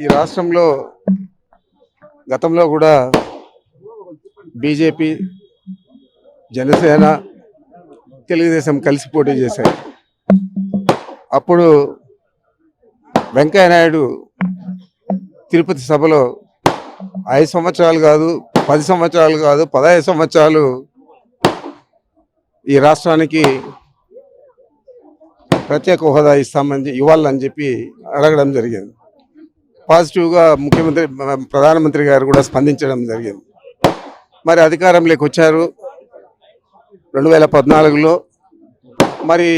ఈ రాష్ట్రంలో గతంలో కూడా బీజేపీ, జనసేన, తెలుగుదేశం కలిసి పోటీ చేశాయి. అప్పుడు వెంకయ్యనాయుడు తిరుపతి సభలో 5 సంవత్సరాలు కాదు, 10 సంవత్సరాలు కాదు, 15 సంవత్సరాలు ఈ రాష్ట్రానికి ప్రత్యేక హోదా ఇవ్వాలని చెప్పి అడగడం జరిగింది. పాజిటివ్గా ప్రధానమంత్రి గారు కూడా స్పందించడం జరిగింది. మరి అధికారంలోకి వచ్చారు 2014లో. మరి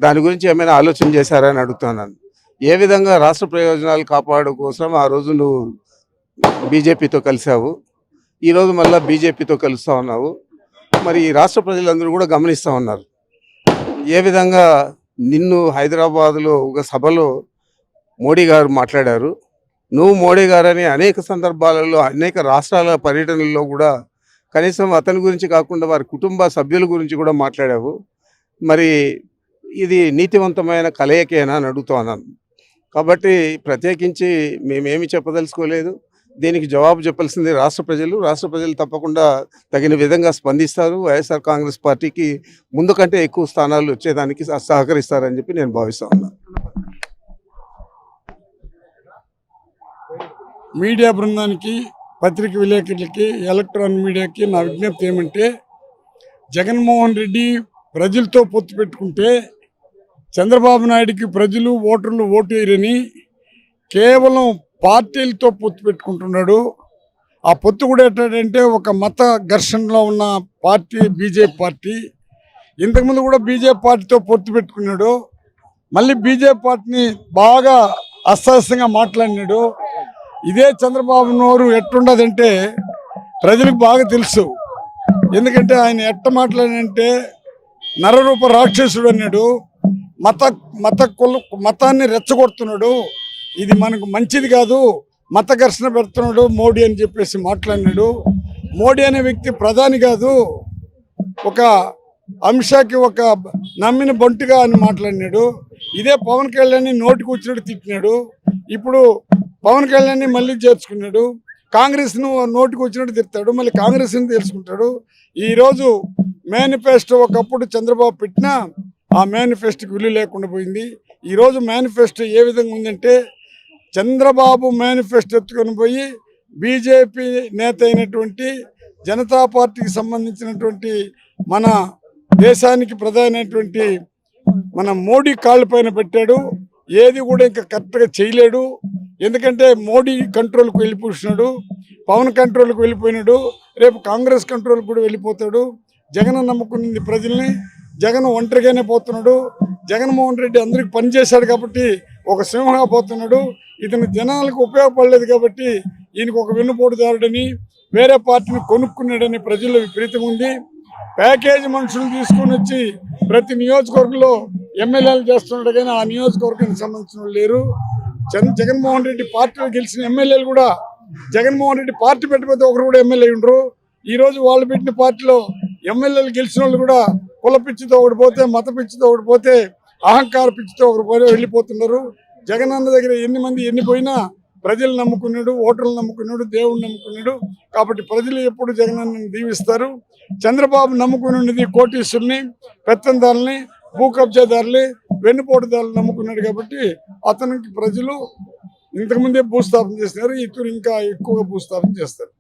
దాని గురించి ఏమైనా ఆలోచన చేశారని అడుగుతున్నాను. ఏ విధంగా రాష్ట్ర ప్రయోజనాలు కాపాడు కోసం ఆ రోజు నువ్వు బీజేపీతో కలిసావు, ఈరోజు మళ్ళీ బీజేపీతో కలుస్తూ ఉన్నావు. మరి ఈ రాష్ట్ర ప్రజలందరూ కూడా గమనిస్తూ ఉన్నారు. ఏ విధంగా నిన్ను హైదరాబాదులో ఒక సభలో మోడీ గారు మాట్లాడారు. నువ్వు మోడీ గారని అనేక సందర్భాలలో అనేక రాష్ట్రాల పర్యటనల్లో కూడా కనీసం అతని గురించి కాకుండా వారి కుటుంబ సభ్యుల గురించి కూడా మాట్లాడావు. మరి ఇది నీతివంతమైన కలయికేనా అని అడుగుతున్నాను. కాబట్టి ప్రత్యేకించి మేమేమి చెప్పదలుచుకోలేదు. దీనికి జవాబు చెప్పాల్సింది రాష్ట్ర ప్రజలు. రాష్ట్ర ప్రజలు తప్పకుండా తగిన విధంగా స్పందిస్తారు. వైఎస్ఆర్ కాంగ్రెస్ పార్టీకి ముందు కంటే ఎక్కువ స్థానాలు వచ్చేదానికి సహకరిస్తారని చెప్పి నేను భావిస్తా ఉన్నాను. మీడియా బృందానికి, పత్రిక విలేకరులకి, ఎలక్ట్రానిక్ మీడియాకి నా విజ్ఞప్తి ఏమంటే, జగన్మోహన్ రెడ్డి ప్రజలతో పొత్తు పెట్టుకుంటే చంద్రబాబు నాయుడికి ప్రజలు ఓటర్లు ఓటు వేయరని కేవలం పార్టీలతో పొత్తు పెట్టుకుంటున్నాడు. ఆ పొత్తు కూడా ఏంటంటే ఒక మత ఘర్షణలో ఉన్న పార్టీ బీజేపీ పార్టీ. ఇంతకుముందు కూడా బీజేపీ పార్టీతో పొత్తు పెట్టుకున్నాడు. మళ్ళీ బీజేపీ పార్టీని బాగా అసహ్యంగా మాట్లాడినాడు. ఇదే చంద్రబాబు నోరు ఎట్టుండదంటే ప్రజలకు బాగా తెలుసు. ఎందుకంటే ఆయన ఎట్ట మాట్లాడినంటే నరరూప రాక్షసుడు అన్నాడు. మతాన్ని రెచ్చగొడుతున్నాడు. ఇది మనకు మంచిది కాదు, మత ఘర్షణ పెడుతున్నాడు మోడీ అని చెప్పేసి మాట్లాడినాడు. మోడీ అనే వ్యక్తి ప్రధాని కాదు, ఒక అంశాకి ఒక నమ్మిన బంటుగా అని మాట్లాడినాడు. ఇదే పవన్ కళ్యాణ్ నోటికి వచ్చినట్టు తిట్టినాడు. ఇప్పుడు పవన్ కళ్యాణ్ మళ్ళీ చేర్చుకున్నాడు. కాంగ్రెస్ను నోటికి వచ్చినట్టు తిడతాడు, మళ్ళీ కాంగ్రెస్ని తెలుసుకుంటాడు. ఈరోజు మేనిఫెస్టో ఒకప్పుడు చంద్రబాబు పెట్టినా ఆ మేనిఫెస్టోకి విలువ లేకుండా పోయింది. ఈరోజు మేనిఫెస్టో ఏ విధంగా ఉందంటే, చంద్రబాబు మేనిఫెస్టో ఎత్తుకొని పోయి బీజేపీ నేత అయినటువంటి జనతా పార్టీకి సంబంధించినటువంటి మన దేశానికి ప్రధానమైనటువంటి మన మోడీ కాళ్ళపైన పెట్టాడు. ఏది కూడా ఇంకా కరెక్ట్గా చేయలేడు. ఎందుకంటే మోడీ కంట్రోల్కి వెళ్ళిపోతున్నాడు, పవన్ కంట్రోల్కి వెళ్ళిపోయినాడు, రేపు కాంగ్రెస్ కంట్రోల్కి కూడా వెళ్ళిపోతాడు. జగన్ నమ్ముకున్నది ప్రజల్ని, జగన్ ఒంటరిగానే పోతున్నాడు. జగన్మోహన్ రెడ్డి అందరికి పనిచేశాడు కాబట్టి ఒక సింహంగా పోతున్నాడు. ఇతను జనాలకు ఉపయోగపడలేదు కాబట్టి ఈయనకు ఒక వెన్నుపోటుదారుడని, వేరే పార్టీని కొనుక్కున్నాడని ప్రజల్లో విపరీతం ఉంది. ప్యాకేజీ మనుషులను తీసుకొని వచ్చి ప్రతి నియోజకవర్గంలో ఎమ్మెల్యేలు చేస్తున్నాడు, కానీ ఆ నియోజకవర్గానికి సంబంధించిన వాళ్ళు లేరు. జగన్మోహన్ రెడ్డి పార్టీలో గెలిచిన ఎమ్మెల్యేలు కూడా జగన్మోహన్ రెడ్డి పార్టీ పెట్టకపోతే ఒకరు కూడా ఎమ్మెల్యే ఉండరు. ఈరోజు వాళ్ళు పెట్టిన పార్టీలో ఎమ్మెల్యేలు గెలిచిన వాళ్ళు కూడా కుల పిచ్చితో ఒకటి పోతే, మత పిచ్చితో ఒకటి పోతే, అహంకార పిచ్చితో ఒకరు వెళ్ళిపోతున్నారు. జగన్ అన్న దగ్గర ఎన్ని మంది ఎన్ని పోయినా ప్రజలు నమ్ముకున్నాడు, ఓటర్లు నమ్ముకున్నాడు, దేవుడు నమ్ముకున్నాడు. కాబట్టి ప్రజలు ఎప్పుడు జగన్ అన్నని దీవిస్తారు. చంద్రబాబు నమ్ముకున్నది కోటీశ్వరుని, పెత్తందారుల్ని, భూ కబ్జాదారులు, వెన్నుపోటుదారులు నమ్ముకున్నాడు. కాబట్టి అతనికి ప్రజలు ఇంతకుముందే భూస్థాపన చేస్తున్నారు, ఇతరు ఇంకా ఎక్కువగా భూస్థాపన చేస్తారు.